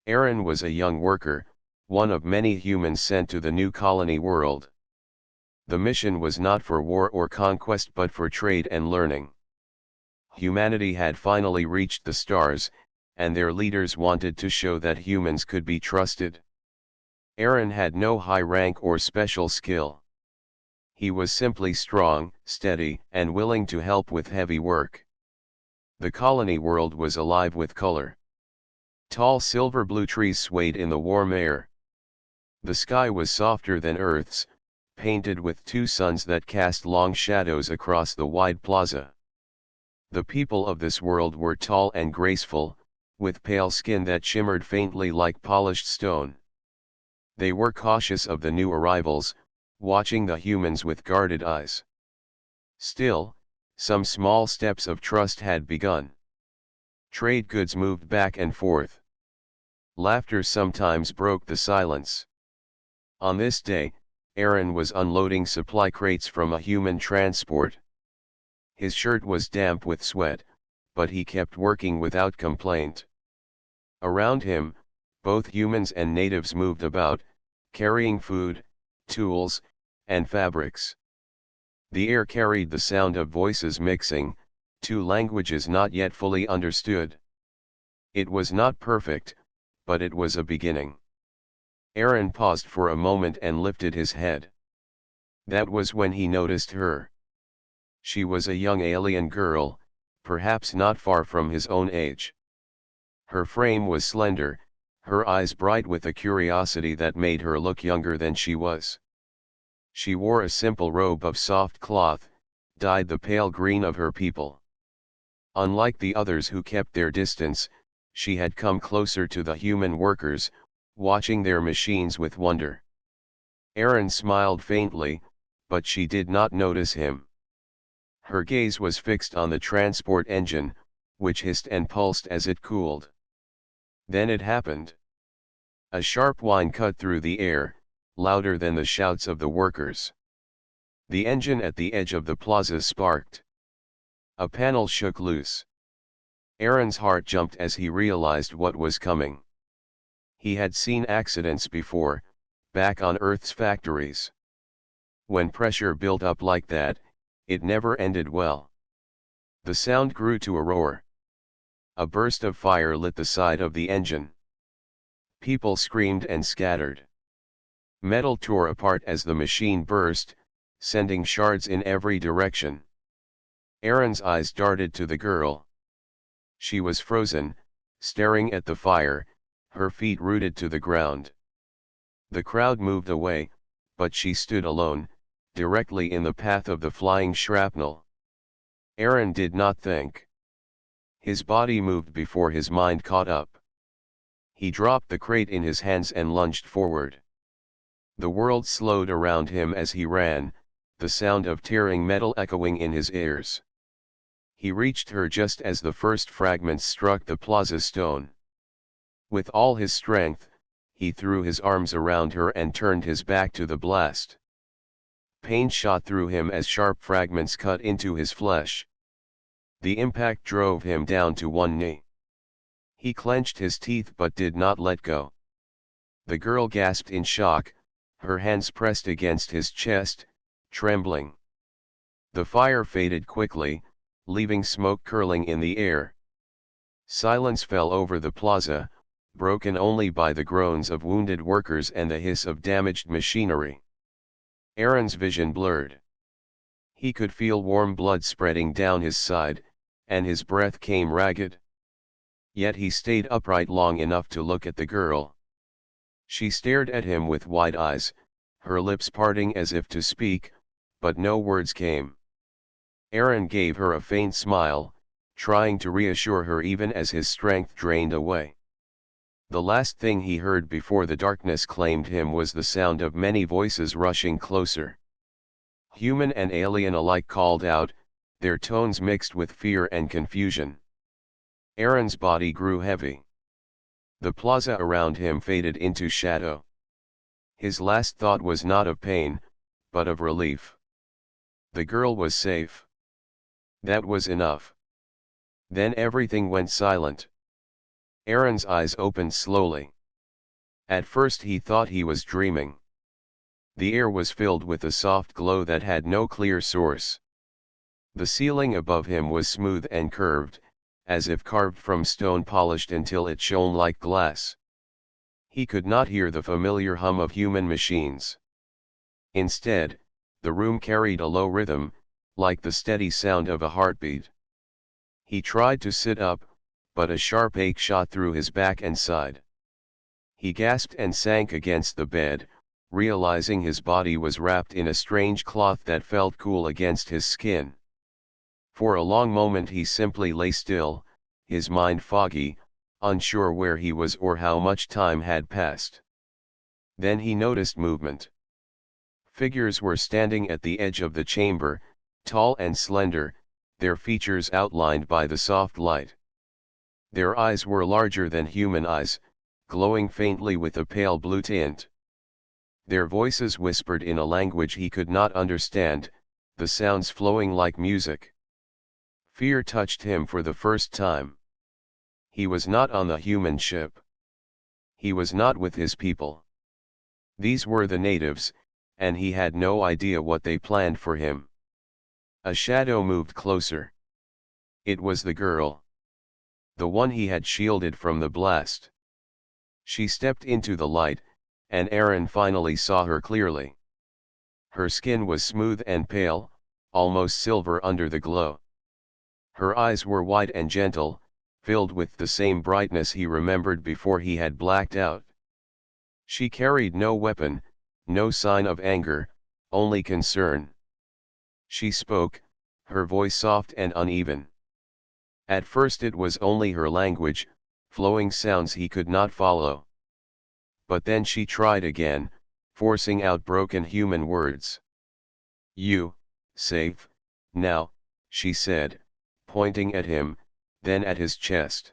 Aaron was a young worker, one of many humans sent to the new colony world. The mission was not for war or conquest but for trade and learning. Humanity had finally reached the stars, and their leaders wanted to show that humans could be trusted. Aaron had no high rank or special skill. He was simply strong, steady, and willing to help with heavy work. The colony world was alive with color. Tall silver-blue trees swayed in the warm air. The sky was softer than Earth's, painted with two suns that cast long shadows across the wide plaza. The people of this world were tall and graceful, with pale skin that shimmered faintly like polished stone. They were cautious of the new arrivals, watching the humans with guarded eyes. Still, some small steps of trust had begun. Trade goods moved back and forth. Laughter sometimes broke the silence. On this day, Aaron was unloading supply crates from a human transport. His shirt was damp with sweat, but he kept working without complaint. Around him, both humans and natives moved about, carrying food, tools, and fabrics. The air carried the sound of voices mixing, two languages not yet fully understood. It was not perfect, but it was a beginning. Aaron paused for a moment and lifted his head. That was when he noticed her. She was a young alien girl, perhaps not far from his own age. Her frame was slender, her eyes bright with a curiosity that made her look younger than she was. She wore a simple robe of soft cloth, dyed the pale green of her people. Unlike the others who kept their distance, she had come closer to the human workers, watching their machines with wonder. Aaron smiled faintly, but she did not notice him. Her gaze was fixed on the transport engine, which hissed and pulsed as it cooled. Then it happened. A sharp whine cut through the air, louder than the shouts of the workers. The engine at the edge of the plaza sparked. A panel shook loose. Aaron's heart jumped as he realized what was coming. He had seen accidents before, back on Earth's factories. When pressure built up like that, it never ended well. The sound grew to a roar. A burst of fire lit the side of the engine. People screamed and scattered. Metal tore apart as the machine burst, sending shards in every direction. Aaron's eyes darted to the girl. She was frozen, staring at the fire, her feet rooted to the ground. The crowd moved away, but she stood alone, directly in the path of the flying shrapnel. Aaron did not think. His body moved before his mind caught up. He dropped the crate in his hands and lunged forward. The world slowed around him as he ran, the sound of tearing metal echoing in his ears. He reached her just as the first fragments struck the plaza stone. With all his strength, he threw his arms around her and turned his back to the blast. Pain shot through him as sharp fragments cut into his flesh. The impact drove him down to one knee. He clenched his teeth but did not let go. The girl gasped in shock, her hands pressed against his chest, trembling. The fire faded quickly, leaving smoke curling in the air. Silence fell over the plaza, broken only by the groans of wounded workers and the hiss of damaged machinery. Aaron's vision blurred. He could feel warm blood spreading down his side, and his breath came ragged. Yet he stayed upright long enough to look at the girl. She stared at him with wide eyes, her lips parting as if to speak, but no words came. Aaron gave her a faint smile, trying to reassure her even as his strength drained away. The last thing he heard before the darkness claimed him was the sound of many voices rushing closer. Human and alien alike called out, their tones mixed with fear and confusion. Aaron's body grew heavy. The plaza around him faded into shadow. His last thought was not of pain, but of relief. The girl was safe. That was enough. Then everything went silent. Aaron's eyes opened slowly. At first he thought he was dreaming. The air was filled with a soft glow that had no clear source. The ceiling above him was smooth and curved, as if carved from stone polished until it shone like glass. He could not hear the familiar hum of human machines. Instead, the room carried a low rhythm, like the steady sound of a heartbeat. He tried to sit up, but a sharp ache shot through his back and side. He gasped and sank against the bed, realizing his body was wrapped in a strange cloth that felt cool against his skin. For a long moment he simply lay still, his mind foggy, unsure where he was or how much time had passed. Then he noticed movement. Figures were standing at the edge of the chamber, tall and slender, their features outlined by the soft light. Their eyes were larger than human eyes, glowing faintly with a pale blue tint. Their voices whispered in a language he could not understand, the sounds flowing like music. Fear touched him for the first time. He was not on the human ship. He was not with his people. These were the natives, and he had no idea what they planned for him. A shadow moved closer. It was the girl. The one he had shielded from the blast. She stepped into the light, and Aaron finally saw her clearly. Her skin was smooth and pale, almost silver under the glow. Her eyes were wide and gentle, filled with the same brightness he remembered before he had blacked out. She carried no weapon, no sign of anger, only concern. She spoke, her voice soft and uneven. At first it was only her language, flowing sounds he could not follow. But then she tried again, forcing out broken human words. "You, safe, now," she said, pointing at him, then at his chest.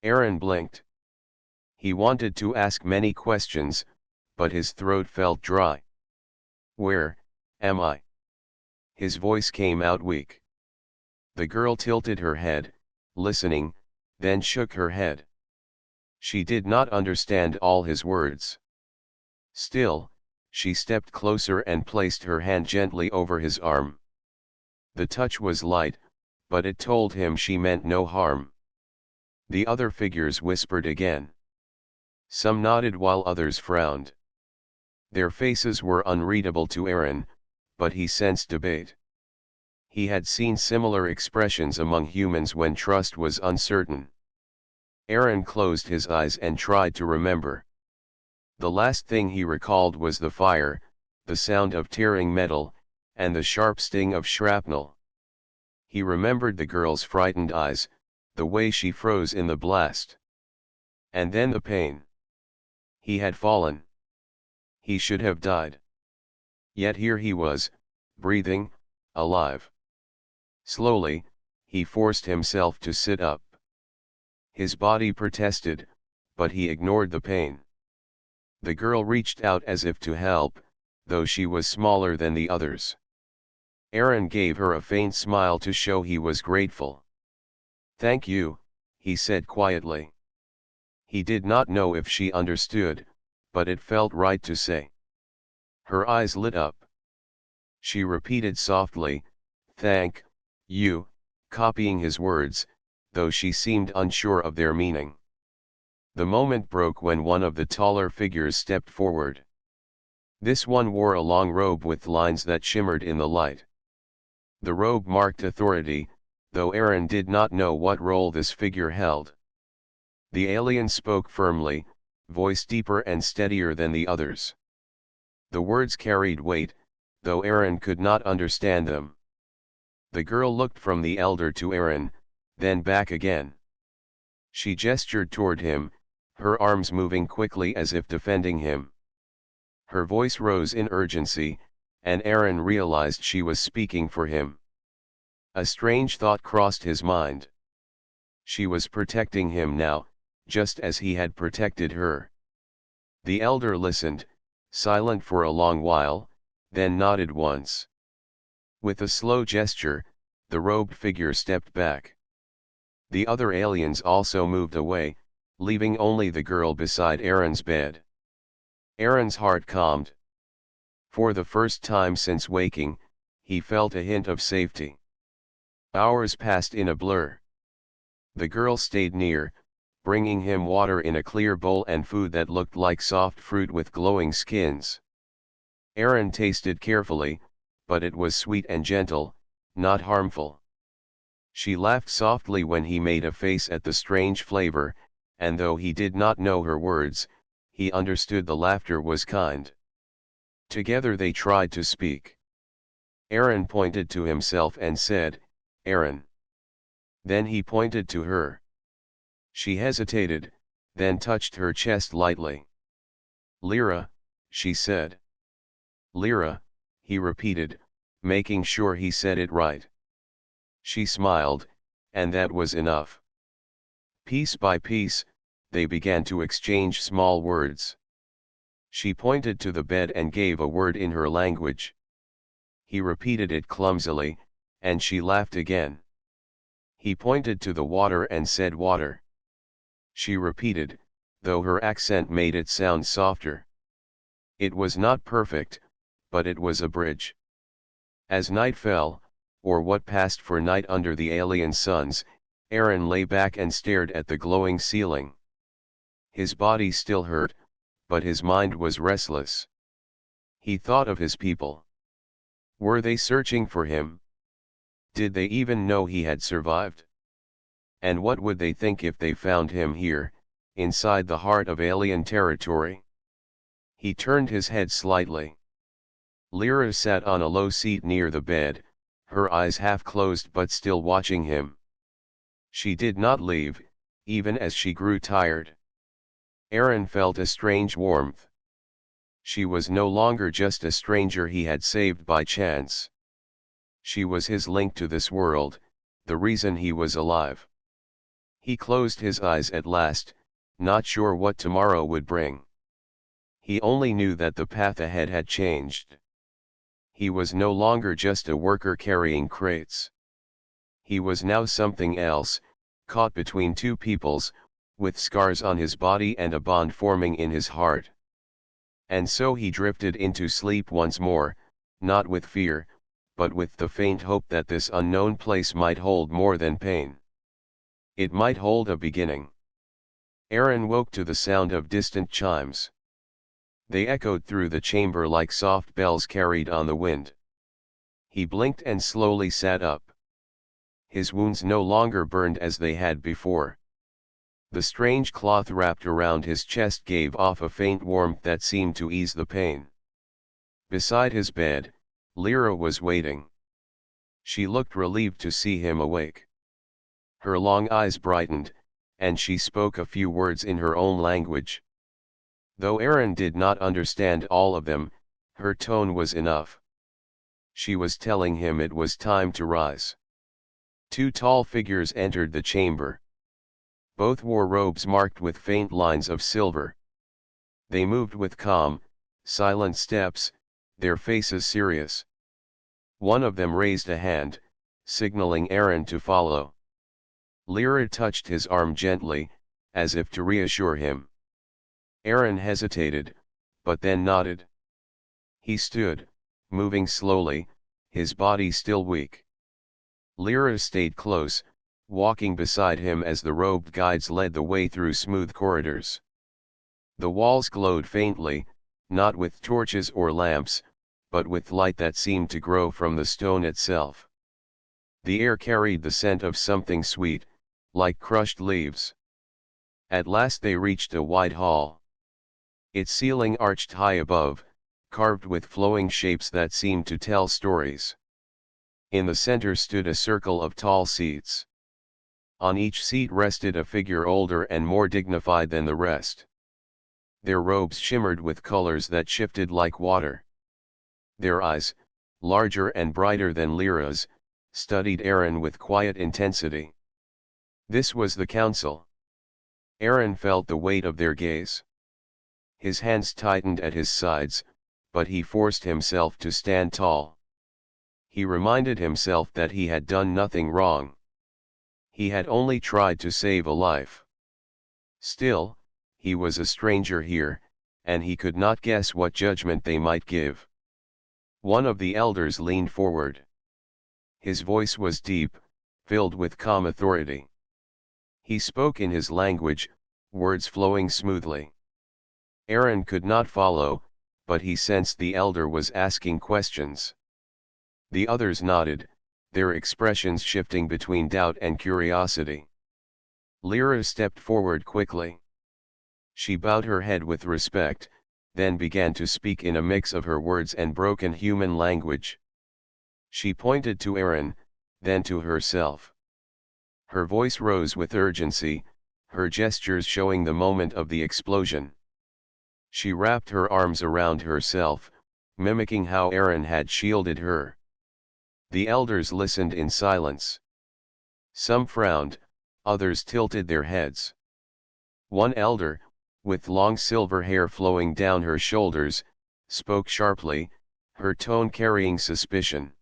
Aaron blinked. He wanted to ask many questions, but his throat felt dry. "Where am I?" His voice came out weak. The girl tilted her head, listening, then shook her head. She did not understand all his words. Still, she stepped closer and placed her hand gently over his arm. The touch was light, but it told him she meant no harm. The other figures whispered again. Some nodded while others frowned. Their faces were unreadable to Aaron, but he sensed debate. He had seen similar expressions among humans when trust was uncertain. Aaron closed his eyes and tried to remember. The last thing he recalled was the fire, the sound of tearing metal, and the sharp sting of shrapnel. He remembered the girl's frightened eyes, the way she froze in the blast. And then the pain. He had fallen. He should have died. Yet here he was, breathing, alive. Slowly, he forced himself to sit up. His body protested, but he ignored the pain. The girl reached out as if to help, though she was smaller than the others. Aaron gave her a faint smile to show he was grateful. "Thank you," he said quietly. He did not know if she understood, but it felt right to say. Her eyes lit up. She repeated softly, "Thank you," copying his words, though she seemed unsure of their meaning. The moment broke when one of the taller figures stepped forward. This one wore a long robe with lines that shimmered in the light. The robe marked authority, though Aaron did not know what role this figure held. The alien spoke firmly, voice deeper and steadier than the others. The words carried weight, though Aaron could not understand them. The girl looked from the elder to Aaron, then back again. She gestured toward him, her arms moving quickly as if defending him. Her voice rose in urgency, and Aaron realized she was speaking for him. A strange thought crossed his mind. She was protecting him now, just as he had protected her. The elder listened, silent for a long while, then nodded once. With a slow gesture, the robed figure stepped back. The other aliens also moved away, leaving only the girl beside Aaron's bed. Aaron's heart calmed. For the first time since waking, he felt a hint of safety. Hours passed in a blur. The girl stayed near, bringing him water in a clear bowl and food that looked like soft fruit with glowing skins. Aaron tasted carefully, but it was sweet and gentle, not harmful. She laughed softly when he made a face at the strange flavor, and though he did not know her words, he understood the laughter was kind. Together they tried to speak. Aaron pointed to himself and said, "Aaron." Then he pointed to her. She hesitated, then touched her chest lightly. "Lyra," she said. "Lyra," he repeated, making sure he said it right. She smiled, and that was enough. Piece by piece, they began to exchange small words. She pointed to the bed and gave a word in her language. He repeated it clumsily, and she laughed again. He pointed to the water and said water. She repeated, though her accent made it sound softer. It was not perfect, but it was a bridge. As night fell, or what passed for night under the alien suns, Aaron lay back and stared at the glowing ceiling. His body still hurt, but his mind was restless. He thought of his people. Were they searching for him? Did they even know he had survived? And what would they think if they found him here, inside the heart of alien territory? He turned his head slightly. Lyra sat on a low seat near the bed, her eyes half closed but still watching him. She did not leave, even as she grew tired. Aaron felt a strange warmth. She was no longer just a stranger he had saved by chance. She was his link to this world, the reason he was alive. He closed his eyes at last, not sure what tomorrow would bring. He only knew that the path ahead had changed. He was no longer just a worker carrying crates. He was now something else, caught between two peoples, with scars on his body and a bond forming in his heart. And so he drifted into sleep once more, not with fear, but with the faint hope that this unknown place might hold more than pain. It might hold a beginning. Aaron woke to the sound of distant chimes. They echoed through the chamber like soft bells carried on the wind. He blinked and slowly sat up. His wounds no longer burned as they had before. The strange cloth wrapped around his chest gave off a faint warmth that seemed to ease the pain. Beside his bed, Lyra was waiting. She looked relieved to see him awake. Her long eyes brightened, and she spoke a few words in her own language. Though Aaron did not understand all of them, her tone was enough. She was telling him it was time to rise. Two tall figures entered the chamber. Both wore robes marked with faint lines of silver. They moved with calm, silent steps, their faces serious. One of them raised a hand, signaling Aaron to follow. Lyra touched his arm gently, as if to reassure him. Aaron hesitated, but then nodded. He stood, moving slowly, his body still weak. Lyra stayed close, walking beside him as the robed guides led the way through smooth corridors. The walls glowed faintly, not with torches or lamps, but with light that seemed to grow from the stone itself. The air carried the scent of something sweet, like crushed leaves. At last they reached a wide hall. Its ceiling arched high above, carved with flowing shapes that seemed to tell stories. In the center stood a circle of tall seats. On each seat rested a figure older and more dignified than the rest. Their robes shimmered with colors that shifted like water. Their eyes, larger and brighter than Lyra's, studied Aaron with quiet intensity. This was the council. Aaron felt the weight of their gaze. His hands tightened at his sides, but he forced himself to stand tall. He reminded himself that he had done nothing wrong. He had only tried to save a life. Still, he was a stranger here, and he could not guess what judgment they might give. One of the elders leaned forward. His voice was deep, filled with calm authority. He spoke in his language, words flowing smoothly. Aaron could not follow, but he sensed the elder was asking questions. The others nodded, their expressions shifting between doubt and curiosity. Lyra stepped forward quickly. She bowed her head with respect, then began to speak in a mix of her words and broken human language. She pointed to Aaron, then to herself. Her voice rose with urgency, her gestures showing the moment of the explosion. She wrapped her arms around herself, mimicking how Aaron had shielded her. The elders listened in silence. Some frowned, others tilted their heads. One elder, with long silver hair flowing down her shoulders, spoke sharply, her tone carrying suspicion.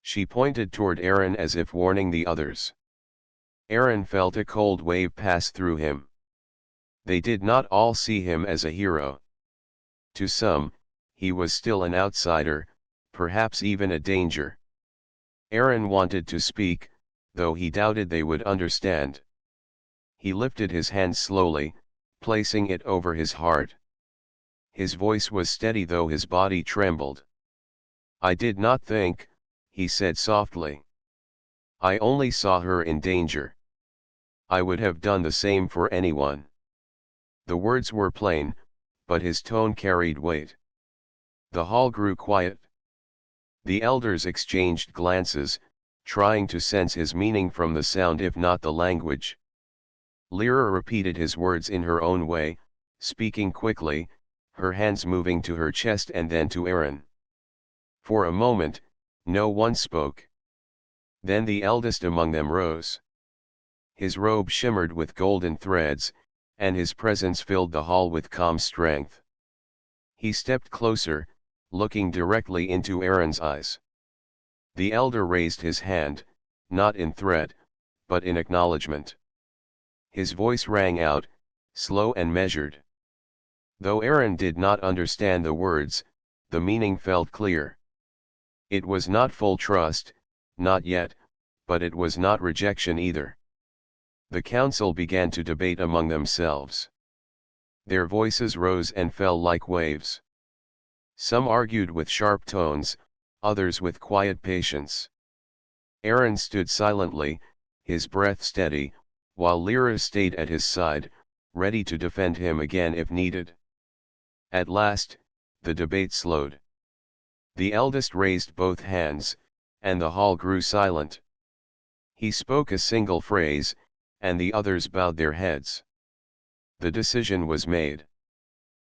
She pointed toward Aaron as if warning the others. Aaron felt a cold wave pass through him. They did not all see him as a hero. To some, he was still an outsider, perhaps even a danger. Aaron wanted to speak, though he doubted they would understand. He lifted his hand slowly, placing it over his heart. His voice was steady though his body trembled. "I did not think," he said softly. "I only saw her in danger. I would have done the same for anyone." The words were plain, but his tone carried weight. The hall grew quiet. The elders exchanged glances, trying to sense his meaning from the sound if not the language. Lyra repeated his words in her own way, speaking quickly, her hands moving to her chest and then to Aaron. For a moment, no one spoke. Then the eldest among them rose. His robe shimmered with golden threads, and his presence filled the hall with calm strength. He stepped closer, looking directly into Aaron's eyes. The elder raised his hand, not in threat, but in acknowledgement. His voice rang out, slow and measured. Though Aaron did not understand the words, the meaning felt clear. It was not full trust, not yet, but it was not rejection either. The council began to debate among themselves. Their voices rose and fell like waves. Some argued with sharp tones, others with quiet patience. Aaron stood silently, his breath steady, while Lyra stayed at his side, ready to defend him again if needed. At last, the debate slowed. The eldest raised both hands, and the hall grew silent. He spoke a single phrase, and the others bowed their heads. The decision was made.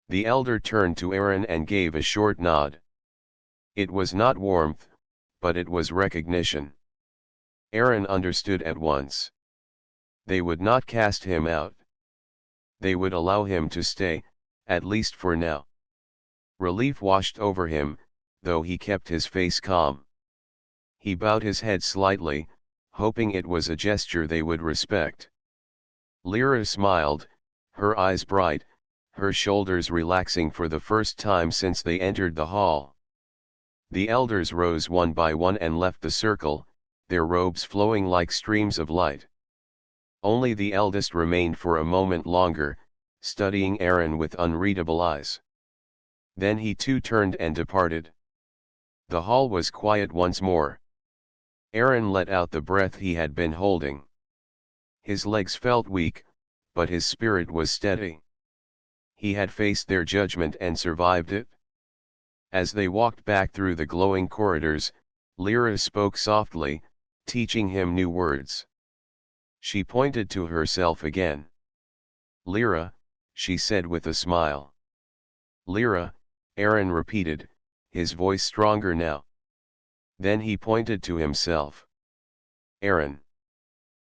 The elder turned to Aaron and gave a short nod. It was not warmth, but it was recognition. Aaron understood at once. They would not cast him out. They would allow him to stay, at least for now. Relief washed over him, though he kept his face calm. He bowed his head slightly, hoping it was a gesture they would respect. Lyra smiled, her eyes bright, her shoulders relaxing for the first time since they entered the hall. The elders rose one by one and left the circle, their robes flowing like streams of light. Only the eldest remained for a moment longer, studying Aaron with unreadable eyes. Then he too turned and departed. The hall was quiet once more. Aaron let out the breath he had been holding. His legs felt weak, but his spirit was steady. He had faced their judgment and survived it. As they walked back through the glowing corridors, Lyra spoke softly, teaching him new words. She pointed to herself again. "Lyra," she said with a smile. "Lyra," Aaron repeated, his voice stronger now. Then he pointed to himself. "Aaron."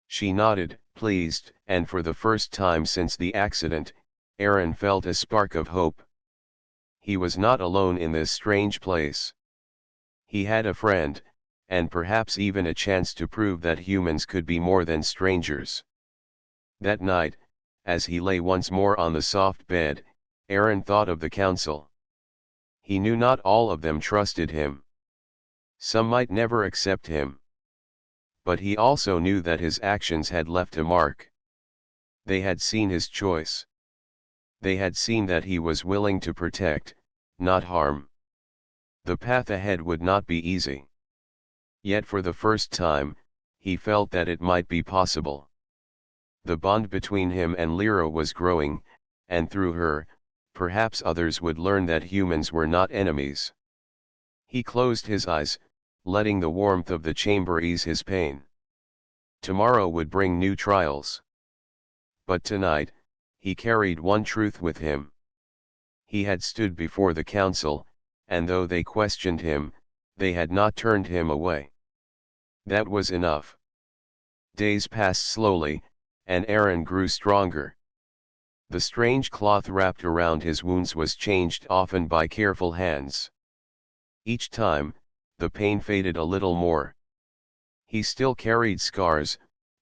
She nodded, pleased, and for the first time since the accident, Aaron felt a spark of hope. He was not alone in this strange place. He had a friend, and perhaps even a chance to prove that humans could be more than strangers. That night, As he lay once more on the soft bed, Aaron thought of the council. He knew not all of them trusted him. Some might never accept him. But he also knew that his actions had left a mark. They had seen his choice. They had seen that he was willing to protect, not harm. The path ahead would not be easy. Yet for the first time, he felt that it might be possible. The bond between him and Lyra was growing, and through her, perhaps others would learn that humans were not enemies. He closed his eyes, letting the warmth of the chamber ease his pain. Tomorrow would bring new trials. But tonight, he carried one truth with him. He had stood before the council, and though they questioned him, they had not turned him away. That was enough. Days passed slowly, and Aaron grew stronger. The strange cloth wrapped around his wounds was changed often by careful hands. Each time, the pain faded a little more. He still carried scars,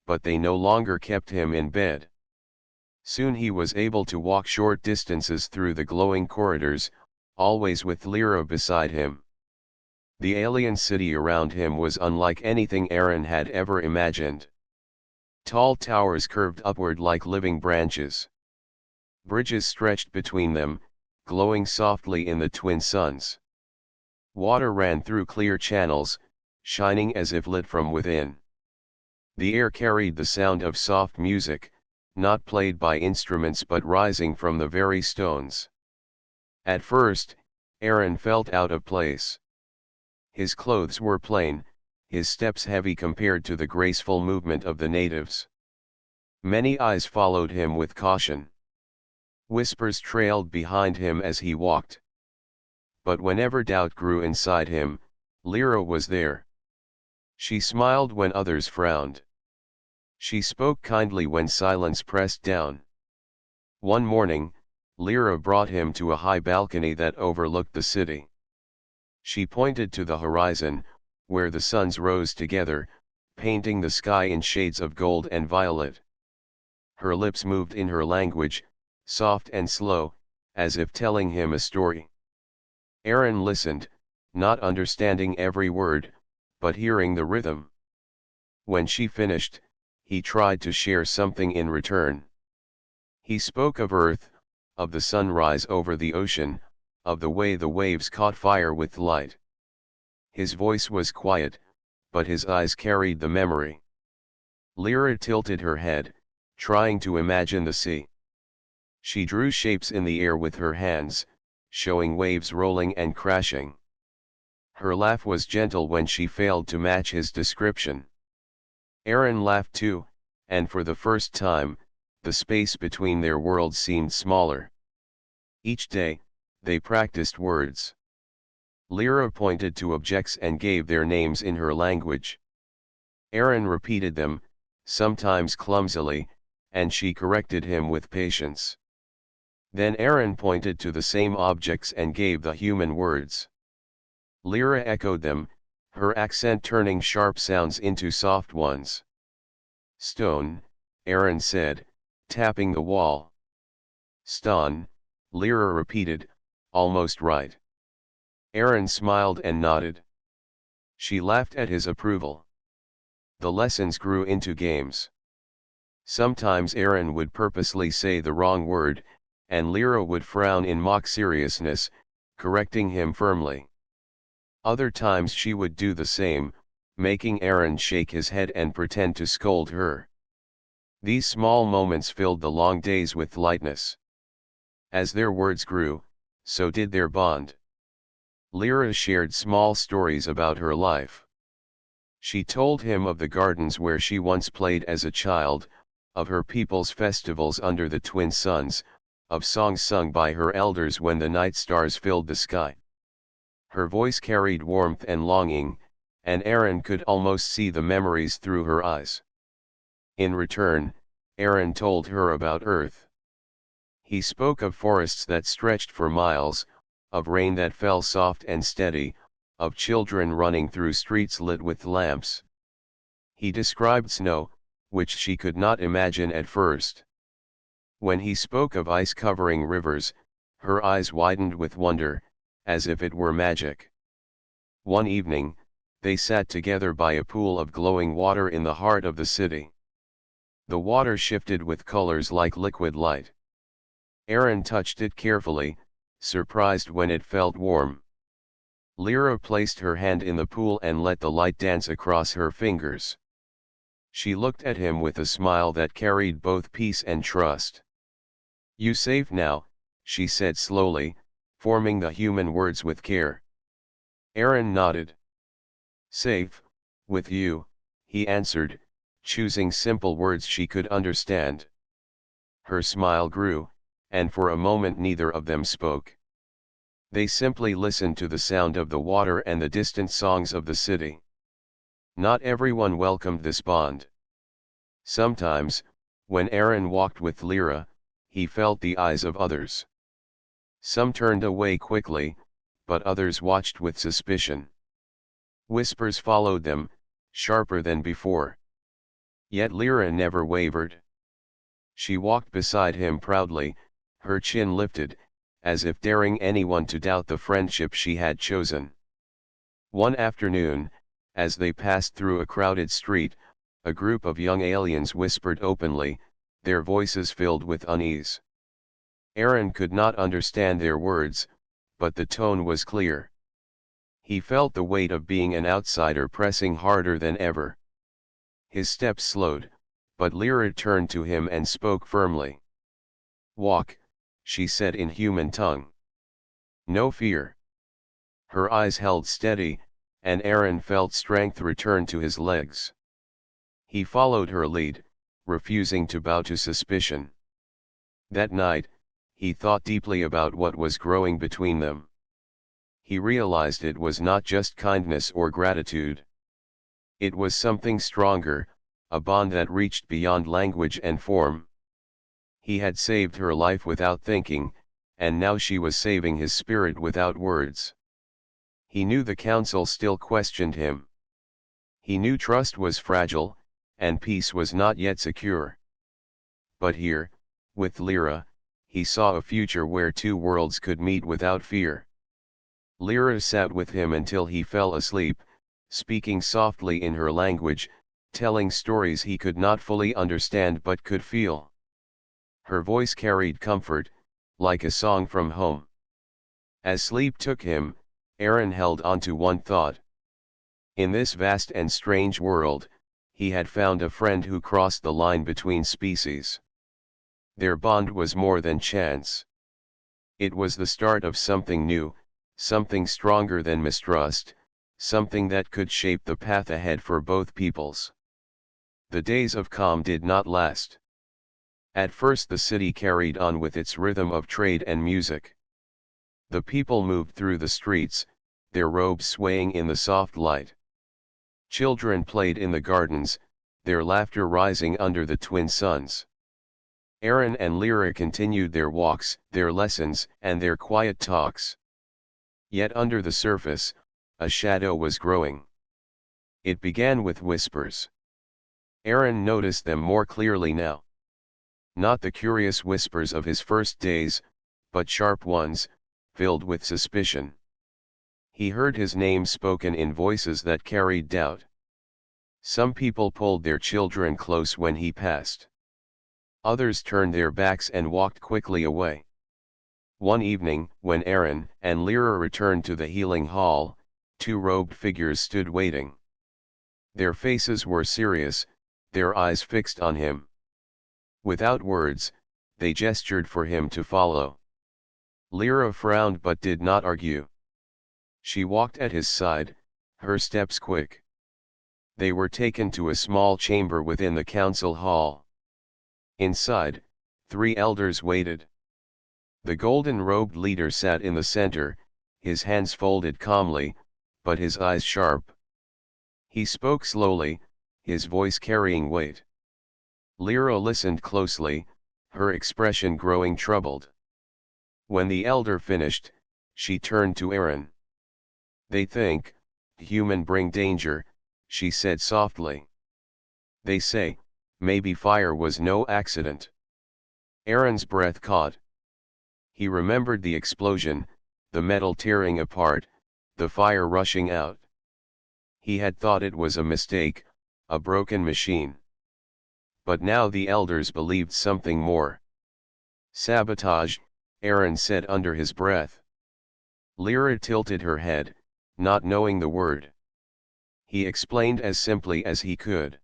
but they no longer kept him in bed. Soon he was able to walk short distances through the glowing corridors, always with Lyra beside him. The alien city around him was unlike anything Aaron had ever imagined. Tall towers curved upward like living branches. Bridges stretched between them, glowing softly in the twin suns. Water ran through clear channels, shining as if lit from within. The air carried the sound of soft music, not played by instruments but rising from the very stones. At first, Aaron felt out of place. His clothes were plain, his steps heavy compared to the graceful movement of the natives. Many eyes followed him with caution. Whispers trailed behind him as he walked. But whenever doubt grew inside him, Lyra was there. She smiled when others frowned. She spoke kindly when silence pressed down. One morning, Lyra brought him to a high balcony that overlooked the city. She pointed to the horizon, where the suns rose together, painting the sky in shades of gold and violet. Her lips moved in her language, soft and slow, as if telling him a story. Aaron listened, not understanding every word, but hearing the rhythm. When she finished, he tried to share something in return. He spoke of Earth, of the sunrise over the ocean, of the way the waves caught fire with light. His voice was quiet, but his eyes carried the memory. Lyra tilted her head, trying to imagine the sea. She drew shapes in the air with her hands, showing waves rolling and crashing. Her laugh was gentle when she failed to match his description. Aaron laughed too, and for the first time, the space between their worlds seemed smaller. Each day, they practiced words. Lyra pointed to objects and gave their names in her language. Aaron repeated them, sometimes clumsily, and she corrected him with patience. Then Aaron pointed to the same objects and gave the human words. Lyra echoed them, her accent turning sharp sounds into soft ones. Stone, Aaron said, tapping the wall. Stone, Lyra repeated, almost right. Aaron smiled and nodded. She laughed at his approval. The lessons grew into games. Sometimes Aaron would purposely say the wrong word, and Lyra would frown in mock seriousness, correcting him firmly. Other times she would do the same, making Aaron shake his head and pretend to scold her. These small moments filled the long days with lightness. As their words grew, so did their bond. Lyra shared small stories about her life. She told him of the gardens where she once played as a child, of her people's festivals under the twin suns, of songs sung by her elders when the night stars filled the sky. Her voice carried warmth and longing, and Aaron could almost see the memories through her eyes. In return, Aaron told her about Earth. He spoke of forests that stretched for miles, of rain that fell soft and steady, of children running through streets lit with lamps. He described snow, which she could not imagine at first. When he spoke of ice covering rivers, her eyes widened with wonder, as if it were magic. One evening, they sat together by a pool of glowing water in the heart of the city. The water shifted with colors like liquid light. Aaron touched it carefully, surprised when it felt warm. Lyra placed her hand in the pool and let the light dance across her fingers. She looked at him with a smile that carried both peace and trust. "You safe now?" she said slowly, forming the human words with care. Aaron nodded. "Safe, with you," he answered, choosing simple words she could understand. Her smile grew, and for a moment neither of them spoke. They simply listened to the sound of the water and the distant songs of the city. Not everyone welcomed this bond. Sometimes, when Aaron walked with Lyra, he felt the eyes of others. Some turned away quickly, but others watched with suspicion. Whispers followed them, sharper than before. Yet Lyra never wavered. She walked beside him proudly, her chin lifted, as if daring anyone to doubt the friendship she had chosen. One afternoon, as they passed through a crowded street, a group of young aliens whispered openly, their voices filled with unease. Aaron could not understand their words, but the tone was clear. He felt the weight of being an outsider pressing harder than ever. His steps slowed, but Lyra turned to him and spoke firmly. "Walk," she said in human tongue. "No fear." Her eyes held steady, and Aaron felt strength return to his legs. He followed her lead, refusing to bow to suspicion. That night, he thought deeply about what was growing between them. He realized it was not just kindness or gratitude. It was something stronger, a bond that reached beyond language and form. He had saved her life without thinking, and now she was saving his spirit without words. He knew the council still questioned him. He knew trust was fragile, and peace was not yet secure. But here, with Lyra, he saw a future where two worlds could meet without fear. Lyra sat with him until he fell asleep, speaking softly in her language, telling stories he could not fully understand but could feel. Her voice carried comfort, like a song from home. As sleep took him, Aaron held on to one thought. In this vast and strange world, he had found a friend who crossed the line between species. Their bond was more than chance. It was the start of something new, something stronger than mistrust, something that could shape the path ahead for both peoples. The days of calm did not last. At first the city carried on with its rhythm of trade and music. The people moved through the streets, their robes swaying in the soft light. Children played in the gardens, their laughter rising under the twin suns. Aaron and Lyra continued their walks, their lessons, and their quiet talks. Yet under the surface, a shadow was growing. It began with whispers. Aaron noticed them more clearly now. Not the curious whispers of his first days, but sharp ones, filled with suspicion. He heard his name spoken in voices that carried doubt. Some people pulled their children close when he passed. Others turned their backs and walked quickly away. One evening, when Aaron and Lyra returned to the healing hall, two robed figures stood waiting. Their faces were serious, their eyes fixed on him. Without words, they gestured for him to follow. Lyra frowned but did not argue. She walked at his side, her steps quick. They were taken to a small chamber within the council hall. Inside, three elders waited. The golden-robed leader sat in the center, his hands folded calmly, but his eyes sharp. He spoke slowly, his voice carrying weight. Lyra listened closely, her expression growing troubled. When the elder finished, she turned to Aaron. "They think, human bring danger," she said softly. "They say, maybe fire was no accident." Aaron's breath caught. He remembered the explosion, the metal tearing apart, the fire rushing out. He had thought it was a mistake, a broken machine. But now the elders believed something more. Sabotage, Aaron said under his breath. Lyra tilted her head, not knowing the word. He explained as simply as he could.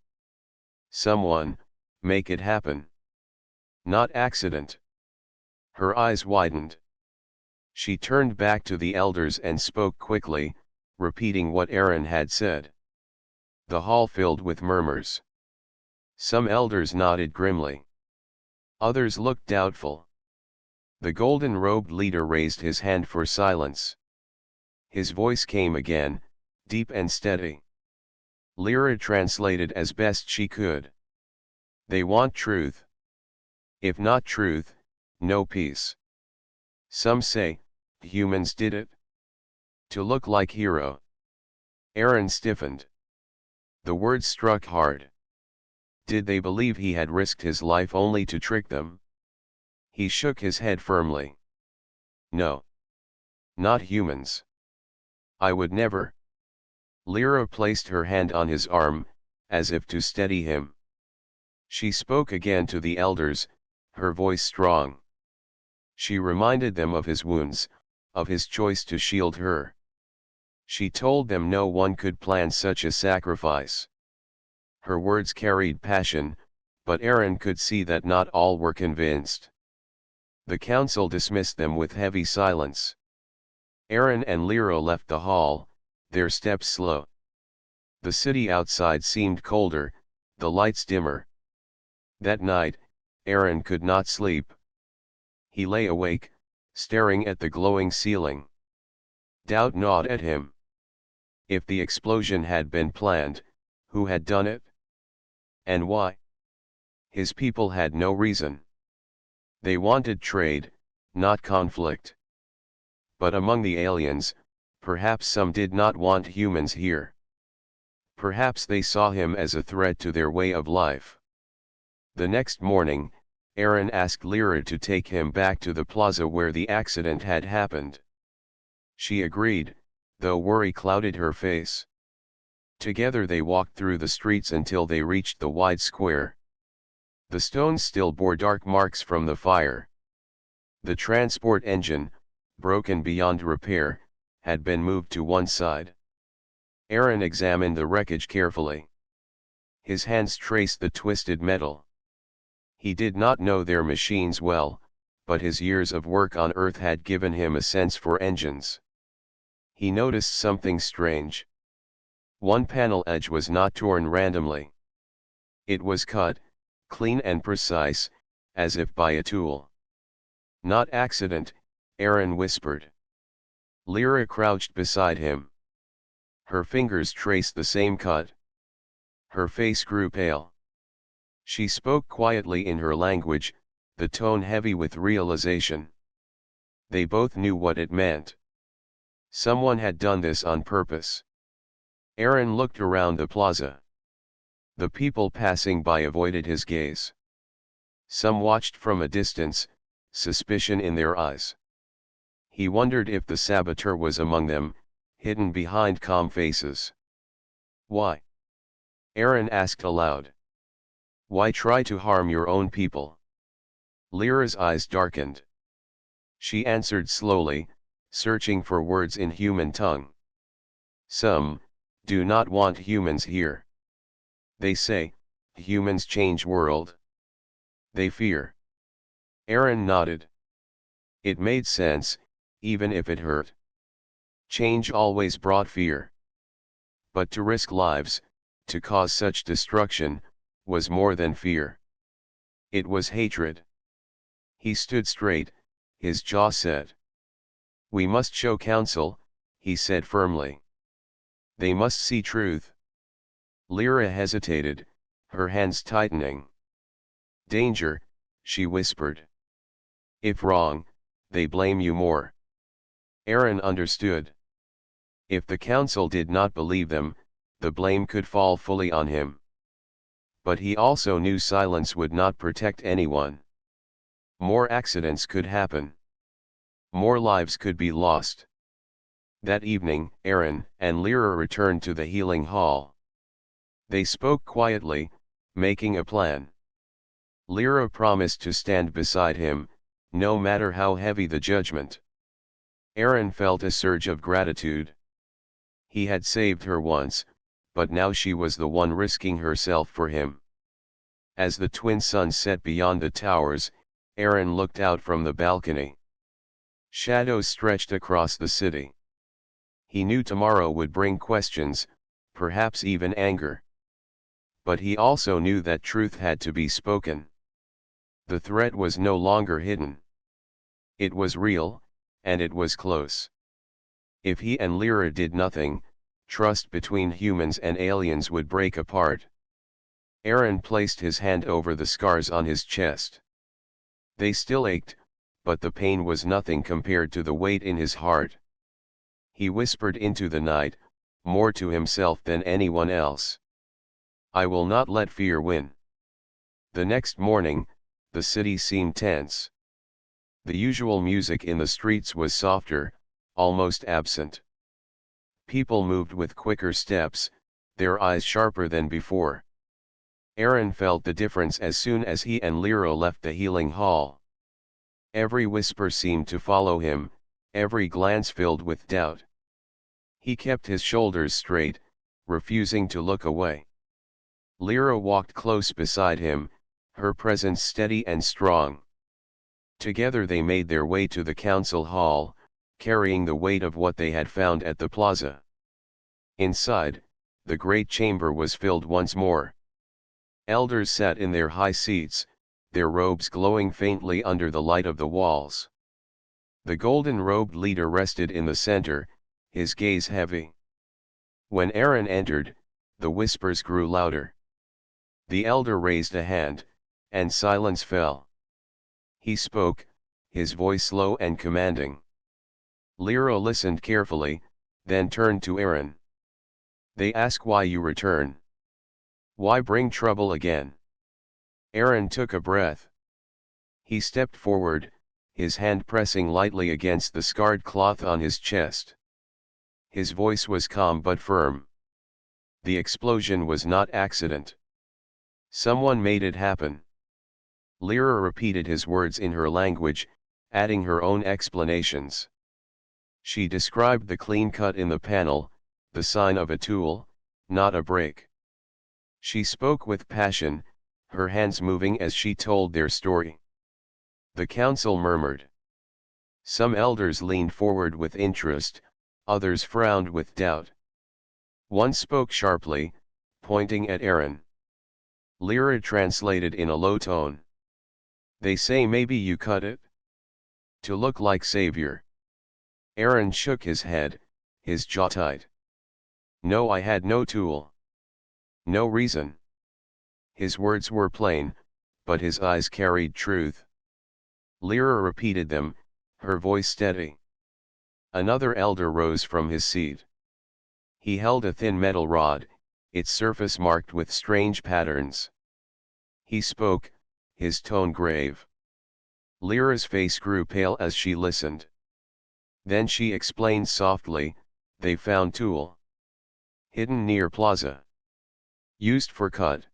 Someone, make it happen. Not accident. Her eyes widened. She turned back to the elders and spoke quickly, repeating what Aaron had said. The hall filled with murmurs. Some elders nodded grimly. Others looked doubtful. The golden-robed leader raised his hand for silence. His voice came again, deep and steady. Lyra translated as best she could. They want truth. If not truth, no peace. Some say, humans did it. To look like hero. Aaron stiffened. The words struck hard. Did they believe he had risked his life only to trick them? He shook his head firmly. No. Not humans. I would never. Lyra placed her hand on his arm, as if to steady him. She spoke again to the elders, her voice strong. She reminded them of his wounds, of his choice to shield her. She told them no one could plan such a sacrifice. Her words carried passion, but Aaron could see that not all were convinced. The council dismissed them with heavy silence. Aaron and Lyra left the hall, their steps slow. The city outside seemed colder, the lights dimmer. That night, Aaron could not sleep. He lay awake, staring at the glowing ceiling. Doubt gnawed at him. If the explosion had been planned, who had done it? And why? His people had no reason. They wanted trade, not conflict. But among the aliens, perhaps some did not want humans here. Perhaps they saw him as a threat to their way of life. The next morning, Aaron asked Lyra to take him back to the plaza where the accident had happened. She agreed, though worry clouded her face. Together they walked through the streets until they reached the wide square. The stones still bore dark marks from the fire. The transport engine, broken beyond repair, had been moved to one side. Aaron examined the wreckage carefully. His hands traced the twisted metal. He did not know their machines well, but his years of work on Earth had given him a sense for engines. He noticed something strange. One panel edge was not torn randomly. It was cut, clean and precise, as if by a tool. Not accident, Aaron whispered. Lyra crouched beside him. Her fingers traced the same cut. Her face grew pale. She spoke quietly in her language, the tone heavy with realization. They both knew what it meant. Someone had done this on purpose. Aaron looked around the plaza. The people passing by avoided his gaze. Some watched from a distance, suspicion in their eyes. He wondered if the saboteur was among them, hidden behind calm faces. Why? Aaron asked aloud. Why try to harm your own people? Lyra's eyes darkened. She answered slowly, searching for words in human tongue. Some do not want humans here. They say, humans change world. They fear. Aaron nodded. It made sense, even if it hurt. Change always brought fear. But to risk lives, to cause such destruction, was more than fear. It was hatred. He stood straight, his jaw set. We must show counsel, he said firmly. They must see truth. Lyra hesitated, her hands tightening. Danger, she whispered. If wrong, they blame you more. Aaron understood. If the council did not believe them, the blame could fall fully on him. But he also knew silence would not protect anyone. More accidents could happen. More lives could be lost. That evening, Aaron and Lyra returned to the healing hall. They spoke quietly, making a plan. Lyra promised to stand beside him, no matter how heavy the judgment. Aaron felt a surge of gratitude. He had saved her once, but now she was the one risking herself for him. As the twin suns set beyond the towers, Aaron looked out from the balcony. Shadows stretched across the city. He knew tomorrow would bring questions, perhaps even anger. But he also knew that truth had to be spoken. The threat was no longer hidden. It was real, and it was close. If he and Lyra did nothing, trust between humans and aliens would break apart. Aaron placed his hand over the scars on his chest. They still ached, but the pain was nothing compared to the weight in his heart. He whispered into the night, more to himself than anyone else. I will not let fear win. The next morning, the city seemed tense. The usual music in the streets was softer, almost absent. People moved with quicker steps, their eyes sharper than before. Aaron felt the difference as soon as he and Lyra left the healing hall. Every whisper seemed to follow him, every glance filled with doubt. He kept his shoulders straight, refusing to look away. Lyra walked close beside him, her presence steady and strong. Together they made their way to the council hall, carrying the weight of what they had found at the plaza. Inside, the great chamber was filled once more. Elders sat in their high seats, their robes glowing faintly under the light of the walls. The golden-robed leader rested in the center, his gaze heavy. When Aaron entered, the whispers grew louder. The elder raised a hand, and silence fell. He spoke, his voice low and commanding. Lyra listened carefully, then turned to Aaron. They ask why you return. Why bring trouble again? Aaron took a breath. He stepped forward, his hand pressing lightly against the scarred cloth on his chest. His voice was calm but firm. The explosion was not accident. Someone made it happen. Lyra repeated his words in her language, adding her own explanations. She described the clean cut in the panel, the sign of a tool, not a break. She spoke with passion, her hands moving as she told their story. The council murmured. Some elders leaned forward with interest, others frowned with doubt. One spoke sharply, pointing at Aaron. Lyra translated in a low tone. They say maybe you cut it? To look like savior. Aaron shook his head, his jaw tight. No, I had no tool. No reason. His words were plain, but his eyes carried truth. Lyra repeated them, her voice steady. Another elder rose from his seat. He held a thin metal rod, its surface marked with strange patterns. He spoke, his tone grave. Lyra's face grew pale as she listened. Then she explained softly, they found tool. Hidden near plaza. Used for cut.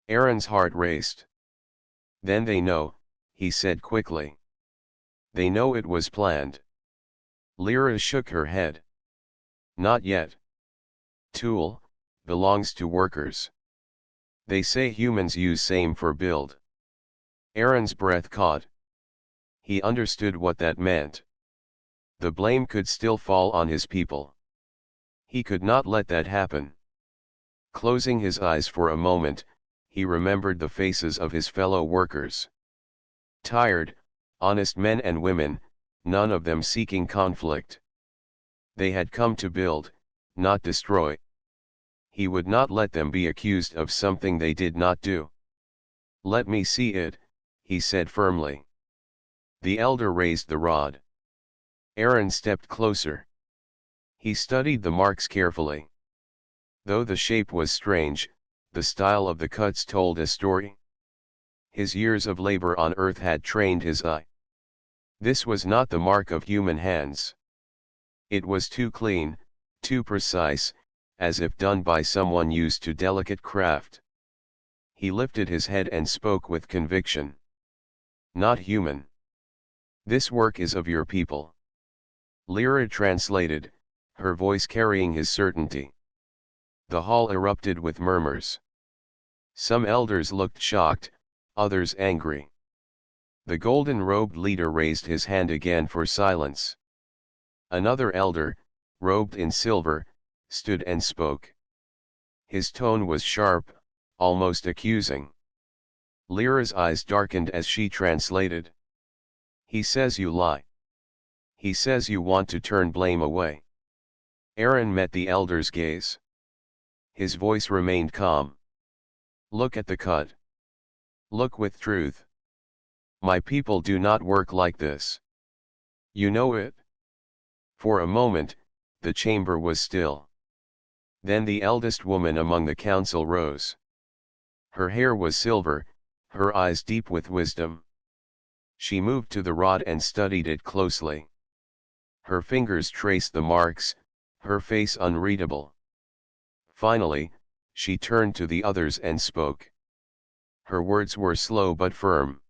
Aaron's heart raced. Then they know, he said quickly. They know it was planned. Lyra shook her head. Not yet. Tool, belongs to workers. They say humans use same for build. Aaron's breath caught. He understood what that meant. The blame could still fall on his people. He could not let that happen. Closing his eyes for a moment, he remembered the faces of his fellow workers. Tired, honest men and women, none of them seeking conflict. They had come to build, not destroy. He would not let them be accused of something they did not do. Let me see it, he said firmly. The elder raised the rod. Aaron stepped closer. He studied the marks carefully. Though the shape was strange, the style of the cuts told a story. His years of labor on earth had trained his eye. This was not the mark of human hands. It was too clean, too precise, as if done by someone used to delicate craft. He lifted his head and spoke with conviction. Not human. This work is of your people. Lyra translated, her voice carrying his certainty. The hall erupted with murmurs. Some elders looked shocked, others angry. The golden-robed leader raised his hand again for silence. Another elder, robed in silver, stood and spoke. His tone was sharp, almost accusing. Lyra's eyes darkened as she translated. He says you lie. He says you want to turn blame away. Aaron met the elder's gaze. His voice remained calm. Look at the cut. Look with truth. My people do not work like this. You know it? For a moment, the chamber was still. Then the eldest woman among the council rose. Her hair was silver, her eyes deep with wisdom. She moved to the rod and studied it closely. Her fingers traced the marks, her face unreadable. Finally, she turned to the others and spoke. Her words were slow but firm.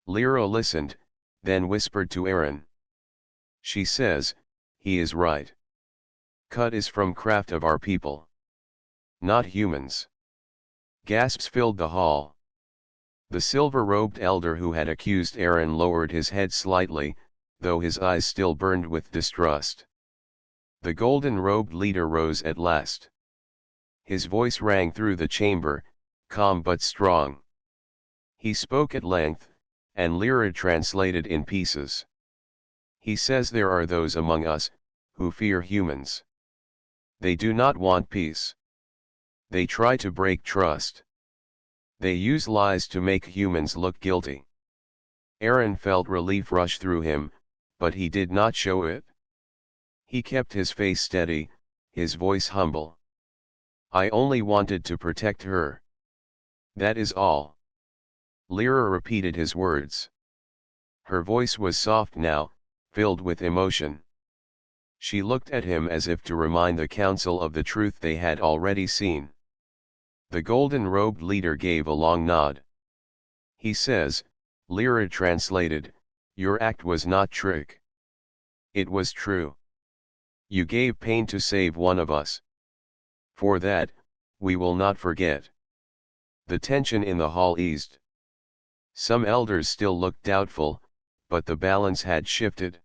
Lyra listened, then whispered to Aaron. She says, he is right. Cut is from craft of our people. Not humans. Gasps filled the hall. The silver-robed elder who had accused Aaron lowered his head slightly, though his eyes still burned with distrust. The golden-robed leader rose at last. His voice rang through the chamber, calm but strong. He spoke at length, and Lyra translated in pieces. He says there are those among us, who fear humans. They do not want peace. They try to break trust. They use lies to make humans look guilty. Aaron felt relief rush through him, but he did not show it. He kept his face steady, his voice humble. I only wanted to protect her. That is all. Lyra repeated his words. Her voice was soft now, filled with emotion. She looked at him as if to remind the council of the truth they had already seen. The golden-robed leader gave a long nod. He says, Lyra translated, your act was not trick. It was true. You gave pain to save one of us. For that, we will not forget. The tension in the hall eased. Some elders still looked doubtful, but the balance had shifted.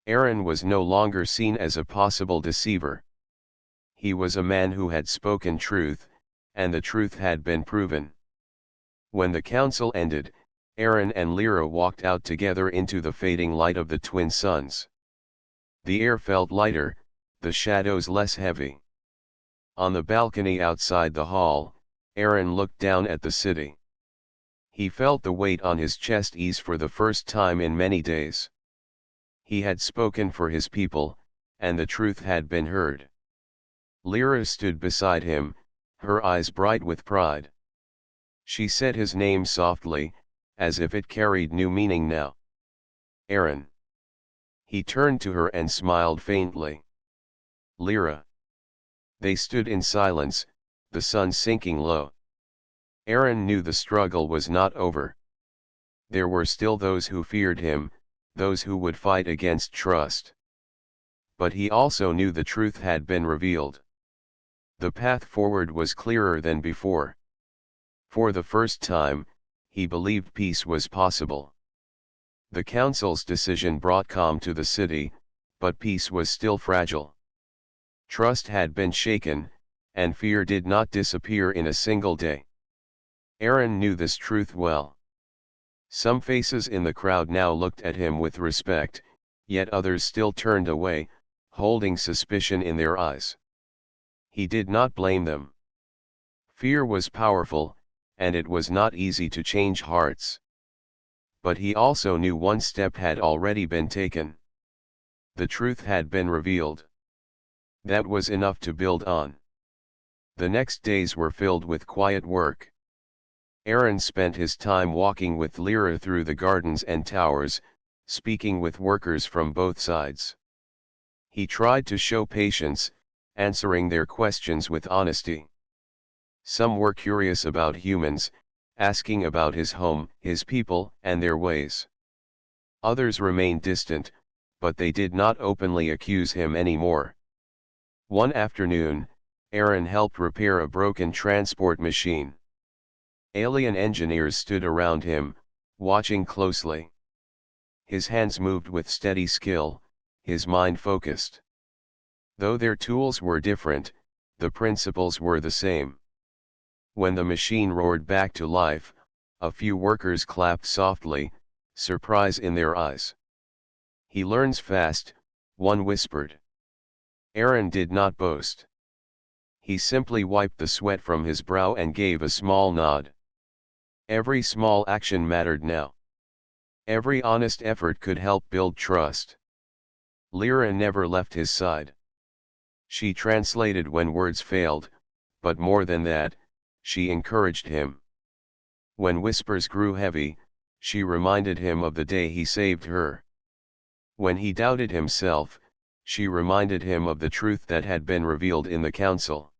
Aaron was no longer seen as a possible deceiver. He was a man who had spoken truth, and the truth had been proven. When the council ended, Aaron and Lyra walked out together into the fading light of the twin suns. The air felt lighter, the shadows less heavy. On the balcony outside the hall, Aaron looked down at the city. He felt the weight on his chest ease for the first time in many days. He had spoken for his people, and the truth had been heard. Lyra stood beside him, her eyes bright with pride. She said his name softly, as if it carried new meaning now. Aaron. He turned to her and smiled faintly. Lyra. They stood in silence, the sun sinking low. Aaron knew the struggle was not over. There were still those who feared him, those who would fight against trust. But he also knew the truth had been revealed. The path forward was clearer than before. For the first time, he believed peace was possible. The council's decision brought calm to the city, but peace was still fragile. Trust had been shaken, and fear did not disappear in a single day. Aaron knew this truth well. Some faces in the crowd now looked at him with respect, yet others still turned away, holding suspicion in their eyes. He did not blame them. Fear was powerful, and it was not easy to change hearts. But he also knew one step had already been taken. The truth had been revealed. That was enough to build on. The next days were filled with quiet work. Aaron spent his time walking with Lyra through the gardens and towers, speaking with workers from both sides. He tried to show patience, answering their questions with honesty. Some were curious about humans, asking about his home, his people, and their ways. Others remained distant, but they did not openly accuse him anymore. One afternoon, Aaron helped repair a broken transport machine. Alien engineers stood around him, watching closely. His hands moved with steady skill, his mind focused. Though their tools were different, the principles were the same. When the machine roared back to life, a few workers clapped softly, surprise in their eyes. "He learns fast," one whispered. Aaron did not boast. He simply wiped the sweat from his brow and gave a small nod. Every small action mattered now. Every honest effort could help build trust. Lyra never left his side. She translated when words failed, but more than that, she encouraged him. When whispers grew heavy, she reminded him of the day he saved her. When he doubted himself, she reminded him of the truth that had been revealed in the council.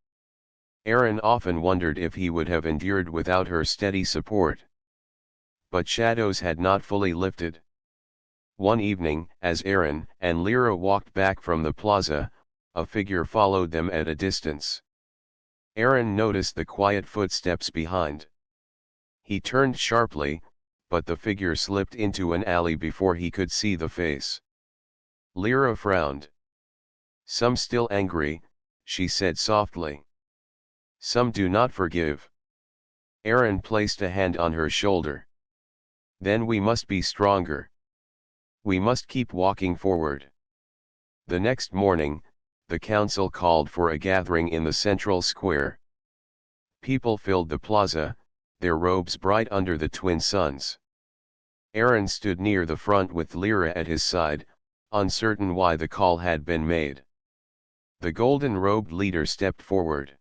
Aaron often wondered if he would have endured without her steady support. But shadows had not fully lifted. One evening, as Aaron and Lyra walked back from the plaza, a figure followed them at a distance. Aaron noticed the quiet footsteps behind. He turned sharply, but the figure slipped into an alley before he could see the face. Lyra frowned. "Some still angry," she said softly. "Some do not forgive." Aaron placed a hand on her shoulder. "Then we must be stronger. We must keep walking forward." The next morning, the council called for a gathering in the central square. People filled the plaza, their robes bright under the twin suns. Aaron stood near the front with Lyra at his side, uncertain why the call had been made. The golden-robed leader stepped forward.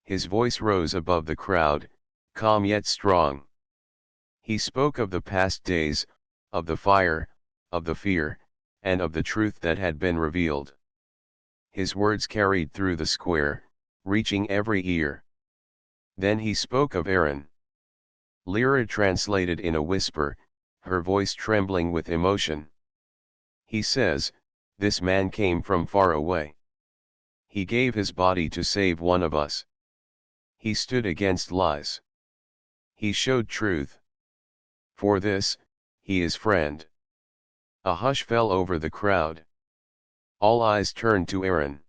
His voice rose above the crowd, calm yet strong. He spoke of the past days, of the fire, of the fear, and of the truth that had been revealed. His words carried through the square, reaching every ear. Then he spoke of Aaron. Lyra translated in a whisper, her voice trembling with emotion. "He says, this man came from far away. He gave his body to save one of us. He stood against lies. He showed truth. For this, he is friend." A hush fell over the crowd. All eyes turned to Aaron.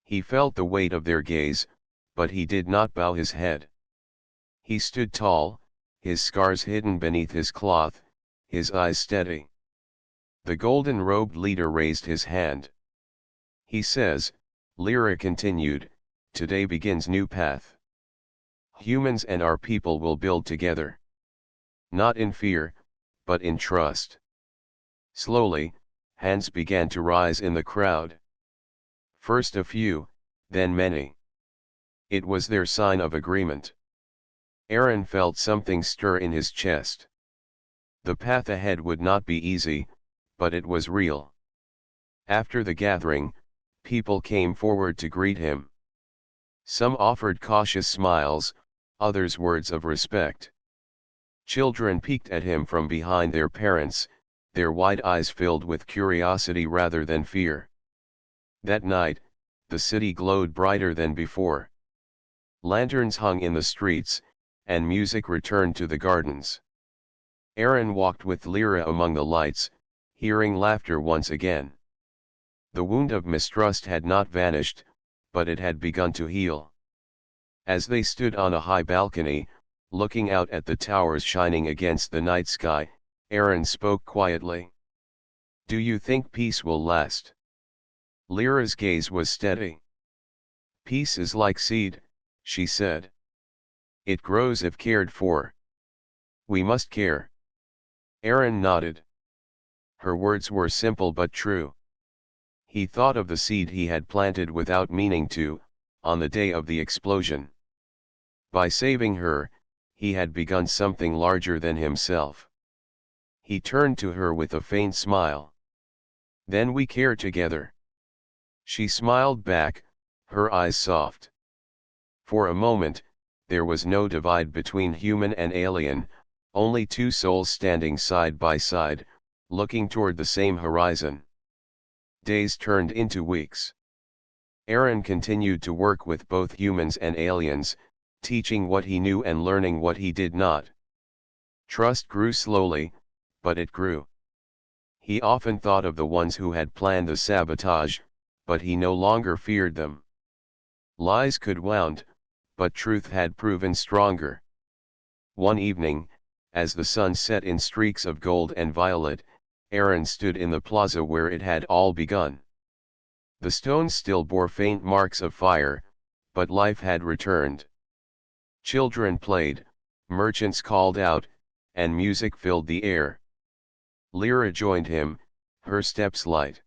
He felt the weight of their gaze, but he did not bow his head. He stood tall, his scars hidden beneath his cloth, his eyes steady. The golden-robed leader raised his hand. "He says," Lyra continued, "today begins new path. Humans and our people will build together. Not in fear, but in trust." Slowly, hands began to rise in the crowd. First a few, then many. It was their sign of agreement. Aaron felt something stir in his chest. The path ahead would not be easy, but it was real. After the gathering, people came forward to greet him. Some offered cautious smiles, others words of respect. Children peeked at him from behind their parents, their wide eyes filled with curiosity rather than fear. That night, the city glowed brighter than before. Lanterns hung in the streets, and music returned to the gardens. Aaron walked with Lyra among the lights, hearing laughter once again. The wound of mistrust had not vanished, but it had begun to heal. As they stood on a high balcony, looking out at the towers shining against the night sky, Aaron spoke quietly. "Do you think peace will last?" Lyra's gaze was steady. "Peace is like seed," she said. "It grows if cared for. We must care." Aaron nodded. Her words were simple but true. He thought of the seed he had planted without meaning to, on the day of the explosion. By saving her, he had begun something larger than himself. He turned to her with a faint smile. "Then we care together." She smiled back, her eyes soft. For a moment, there was no divide between human and alien, only two souls standing side by side, looking toward the same horizon. Days turned into weeks. Aaron continued to work with both humans and aliens, teaching what he knew and learning what he did not. Trust grew slowly, but it grew. He often thought of the ones who had planned the sabotage, but he no longer feared them. Lies could wound, but truth had proven stronger. One evening, as the sun set in streaks of gold and violet, Aaron stood in the plaza where it had all begun. The stones still bore faint marks of fire, but life had returned. Children played, merchants called out, and music filled the air. Lyra joined him, her steps light.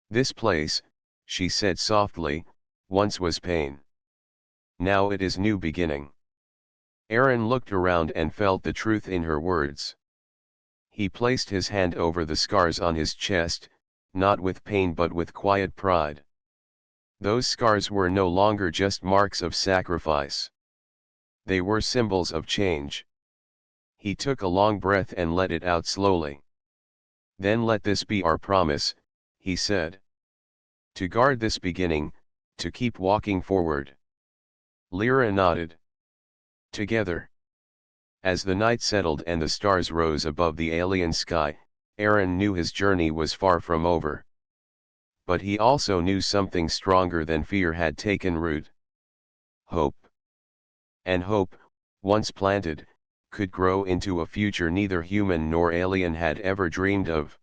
"This place," she said softly, "once was pain. Now it is new beginning." Aaron looked around and felt the truth in her words. He placed his hand over the scars on his chest, not with pain but with quiet pride. Those scars were no longer just marks of sacrifice. They were symbols of change. He took a long breath and let it out slowly. "Then let this be our promise," he said. "To guard this beginning, to keep walking forward." Lyra nodded. Together. As the night settled and the stars rose above the alien sky, Aaron knew his journey was far from over. But he also knew something stronger than fear had taken root. Hope. And hope, once planted, could grow into a future neither human nor alien had ever dreamed of.